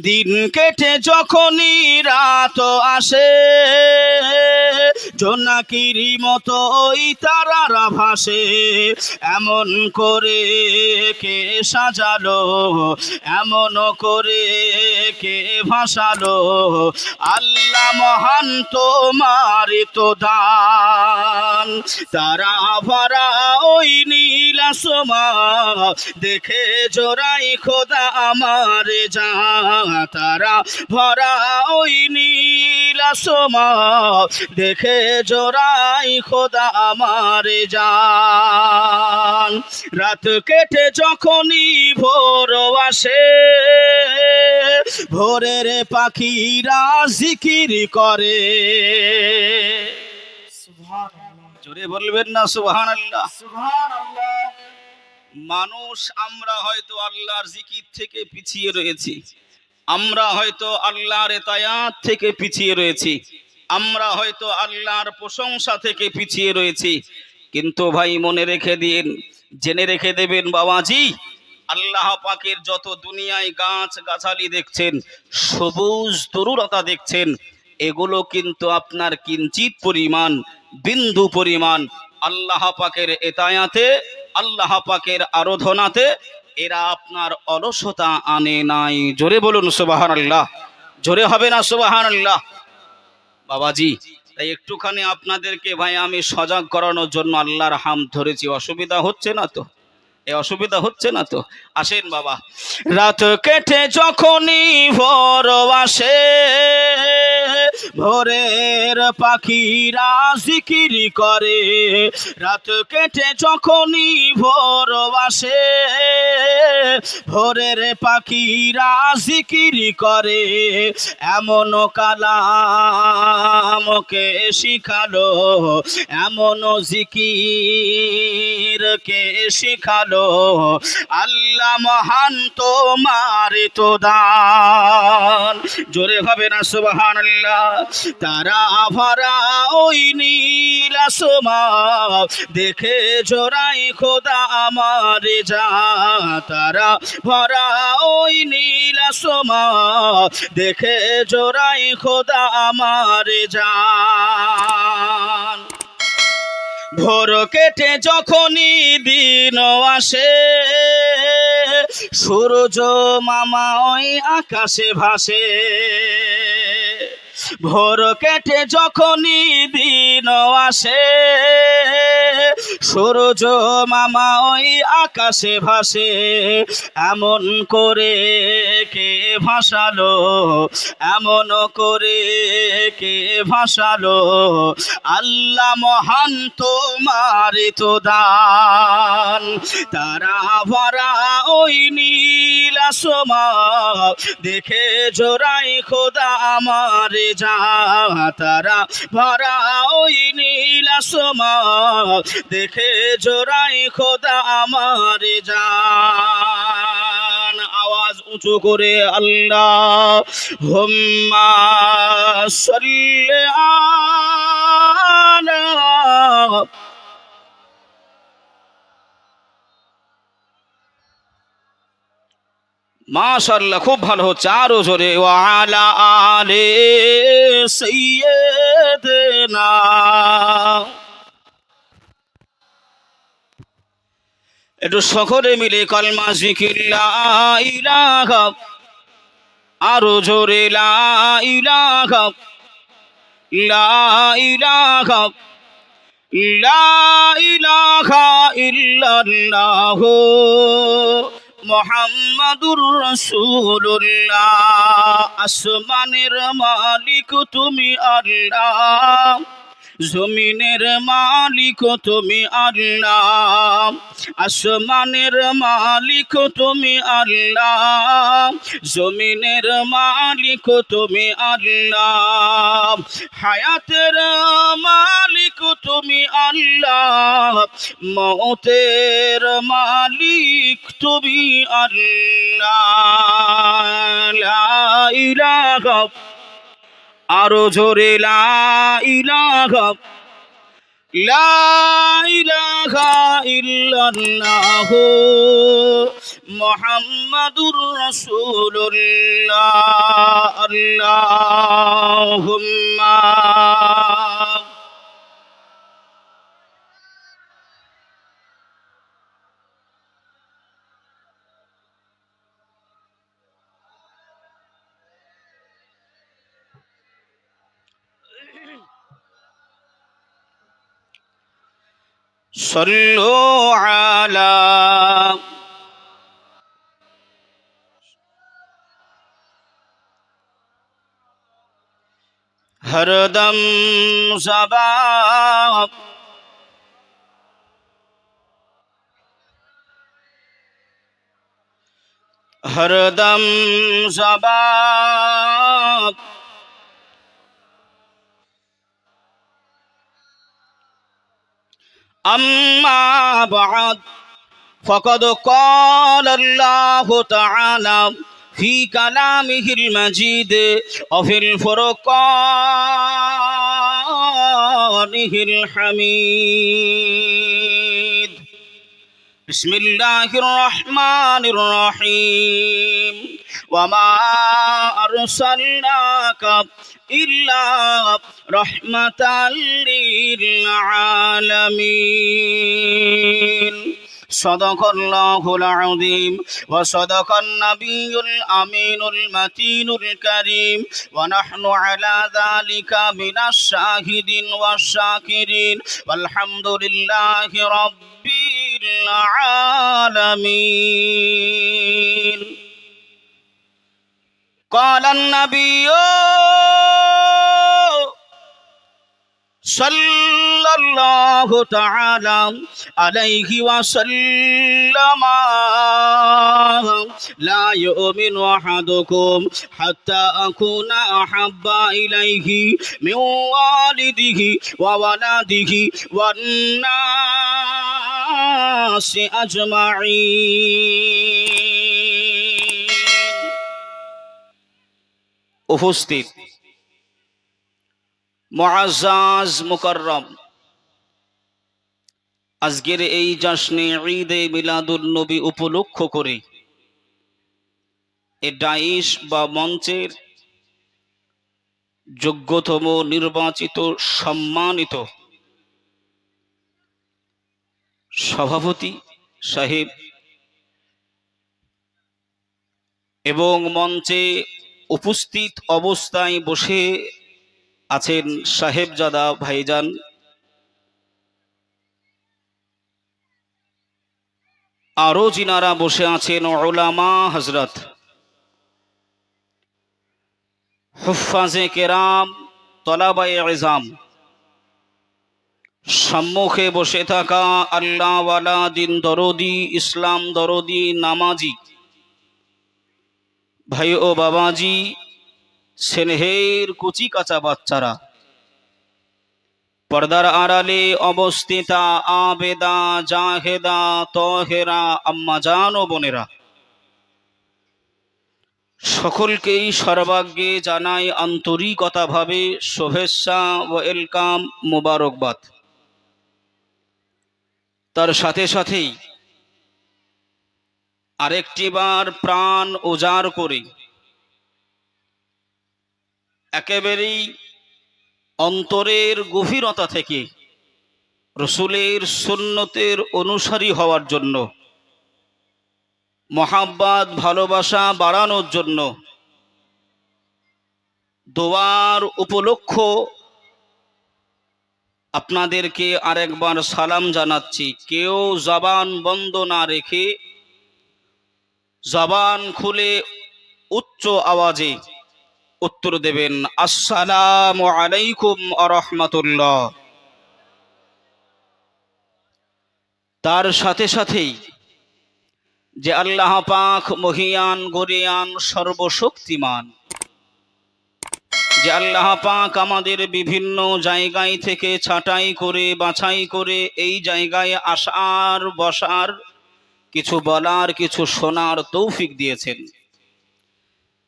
দিন কেটে যখনই রাত আসে, জোনাকির মতো ওই তারারা ভাসে। এমন করে কে সাজালো, এমন করে কে ভাসালো, আল্লাহ মহান তোমার তো দান। তারা ভরা ওই নীল আসমান দেখে জোড়াই খোদা আমার জান। তারা ভরা ওই নীল আসমান দেখে জোড়াই খোদা আমার জান। রাত কেটে যখনই ভোর আসে, ভোরের পাখিরা জিকির করে। জোরে বলবেন না সুবহানাল্লাহ। মানুষ আমরা হয়তো আল্লাহর জিকির থেকে পিছিয়ে রয়েছি, আমরা হয়তো আল্লাহর ইতায়াত থেকে পিছিয়ে রয়েছি, আমরা হয়তো আল্লাহর প্রশংসা থেকে পিছিয়ে রয়েছি। কিন্তু ভাই মনে রেখে দিন, জেনে রেখে দেবেন বাবাজি, আল্লাহ পাকের যত দুনিয়ায় গাছ গাছালি দেখছেন, সবুজ তরুলতা দেখছেন, এগুলো কিন্তু আপনার কিঞ্চিত পরিমাণ, বিন্দু পরিমাণ আল্লাহ পাকের ইতায়াতে, আল্লাহ পাকের আরাধনাতে এরা আপনার অলসতা আনে নাই। জোরে বলুন সুবহানাল্লাহ। জোরে হবে না সুবহানাল্লাহ? বাবাজি, তাই একটুখানি আপনাদেরকে ভাই আমি সজাগ করানোর জন্য আল্লাহর হামদ ধরেছি। অসুবিধা হচ্ছে না তো? অসুবিধা হচ্ছে না তো? আসেন বাবা। রাত কেটে যখনই ভোর আসে, ভোরের পাখিরা জিকির করে। রাত কেটে যখনই ভোর আসে, ভোরের পাখিরা জিকির করে। এমন কালামকে শিখালো, এমন জিকির কে শিখালো, আল্লাহ মহান তোমার তো দান। জোরে হবে না সুবহানাল্লাহ? তারা ভরা ওই নীল আসমান দেখে জোড়াই খোদা আমার জান। তারা ভরা ওই নীল আসমান দেখে জোড়াই খোদা আমার জান। ভোর কেটে যখনই দিন আসে, সূর্য মামা ওই আকাশে ভাসে। ভোর কেটে যখনই দিন আসে, সূর্য মামা ওই আকাশে ভাসে। এমন করে কে ভাসালো, এমন করে কে ভাসালো, আল্লাহ মহান তোমার তো দান। তারা ভরা ওই নীল আসমান দেখে জোড়াই খোদা আমার জান। তারা ভরা ওই নীল আসমান দেখে জোড়াই খোদা আমার জান। আওয়াজ উঁচু করে আল্লাহুম্মা সাল্লি আলা। মাশাআল্লাহ, খুব ভালো হচ্ছে, আরো জোরে। ওয়া আলা আলি সাইয়্যিদিনা। একটু সকলে মিলে কালমা জিকির লা ইলাহা, আরো জোরে লা ইলাহা, লা ইলাহা, লা ইলাহা ইল্লাল্লাহ মুহাম্মাদুর রাসূলুল্লাহ। আসমানের মালিক তুমি আল্লাহ, জমিনের মালিক তুমি আল্লাহ। আসমানের মালিক তুমি আল্লাহ, জমিনের মালিক তুমি আল্লাহ। হায়াতের মালিক তুমি আল্লাহ, মওতের মালিক তুমি আল্লাহ। লা ইলাহা, আরো জোরে লা ইলাহা, লা ইলাহা ইল্লাল্লাহ মুহাম্মাদুর রাসূলুল্লাহ। আল্লাহুম্মা সাল্লু আলা হরদম সবাব হরদম সবাব আম্মা বা'দ فقد قال الله تعالى في كلامه المجيد وفي الفرقانه الحميد بسم الله الرحمن الرحيم وما أرسلناك إلا رحمة للعالمين صدق الله العظيم وصدق النبي الأمين المتين الكريم ونحن على ذلك من الشاهدين والشاكرين والحمد لله رب العالمين قال النبي صلى الله تعالى عليه وسلم لا يؤمن أحدكم حتى أكون أحب إليه من والده وولده والناس أجمعين উপস্থিত মুআজ্জাজ মুকাররম, আজকের এই জশ্নে ঈদে মিলাদুন নবী উপলক্ষ করে এ ডাইশ বা মঞ্চের যোগ্যতম নির্বাচিত সম্মানিত সভাপতি সাহেব এবং মঞ্চে উপস্থিত অবস্থায় বসে আছেন সাহেবজাদা ভাইজান, আরো যিনারা বসে আছেন উলামা হযরত, হুফাজে কেরাম, তলাবায়ে ইজাম, সম্মুখে বসে থাকা আল্লাহওয়ালা, দিন দরদি, ইসলাম দরদি, নামাজি ভাই ও বাবাজি, স্নেহের কুচি কাঁচা বাচ্চারা, পর্দার আড়ালে অবস্থিতা আবেদা, জাহেদা, তহেরা, আম্মাজান ও বোনেরা, সকলকেই সর্বাগ্যে জানাই আন্তরিকতাভাবে শুভেচ্ছা, ওয়েলকাম, মোবারকবাদ। তার সাথে সাথেই আরেকটিবার প্রাণ উজাড় করে একেবারেই অন্তরের গভীরতা থেকে রসুলের সুন্নতের অনুসারী হওয়ার জন্য, মহাব্বত ভালোবাসা বাড়ানোর জন্য দোয়ার উপলক্ষ আপনাদেরকে আরেকবার সালাম জানাচ্ছি। কেউ জবান বন্ধ না রেখে জবান খুলে উচ্চ আওয়াজে উত্তর দেবেন, আসসালামু আলাইকুম ওয়া রাহমাতুল্লাহ। তার সাথে সাথেই যে আল্লাহ পাক মহিয়ান, গরিয়ান, সর্বশক্তিমান, যে আল্লাহ পাক আমাদের বিভিন্ন জায়গায় থেকে ছাঁটাই করে বাছাই করে এই জায়গায় আসার, বসার, কিছু বলার, কিছু শোনার তৌফিক দিয়েছেন,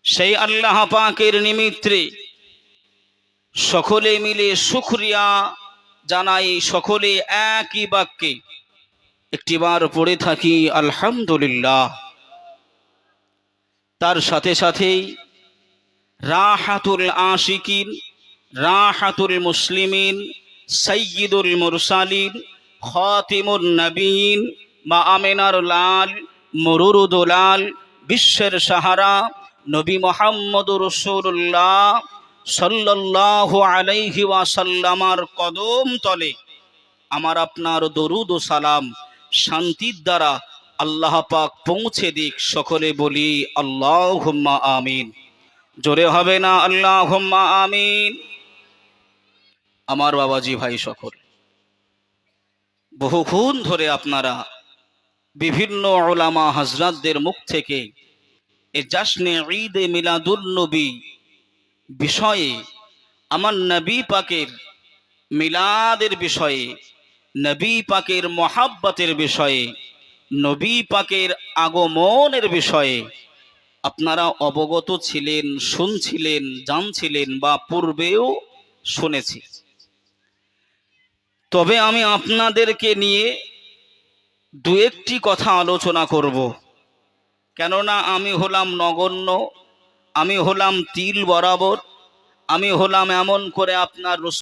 সেই আল্লাহ পাকের নিমিত্তে সকলে মিলে শুকরিয়া জানাই সকলে একই বাক্যে একটিবার পড়ে থাকি আলহামদুলিল্লাহ। তার সাথে সাথেই রাহাতুল আশিকিন, রাহাতুল মুসলিমিন, সাইয়্যিদুল মুরসালিন, খাতিমুন নবীন, মা আমিনার লাল, মুরুরুদুলাল, বিশ্বের সাহারা নবী মুহাম্মদুর রাসূলুল্লাহ সাল্লাল্লাহু আলাইহি ওয়াসাল্লামার কদম তলে আমার আপনার দরুদ ও সালাম শান্তির দ্বারা আল্লাহ পাক পৌঁছে দিক। সকলে বলি আল্লাহুম্মা আমিন। জোরে হবে না আল্লাহুম্মা আমিন? আমার বাবাজি ভাই সকল, বহুক্ষণ ধরে আপনারা বিভিন্ন উলামা হযরতদের মুখ থেকে এই জাশনে ঈদে মিলাদুন নবী বিষয়ে, আমার নবী পাকের মিলাদের বিষয়ে, নবী পাকের মহাব্বতের বিষয়ে, নবী পাকের আগমনের বিষয়ে আপনারা অবগত ছিলেন, শুনছিলেন, জানছিলেন বা পূর্বেও শুনেছি। তবে আমি আপনাদেরকে নিয়ে দু একটি কথা আলোচনা করব, কেননা আমি হলাম নগণ্য, আমি হলাম তিল বরাবর, আমি হলাম এমন করে আপনার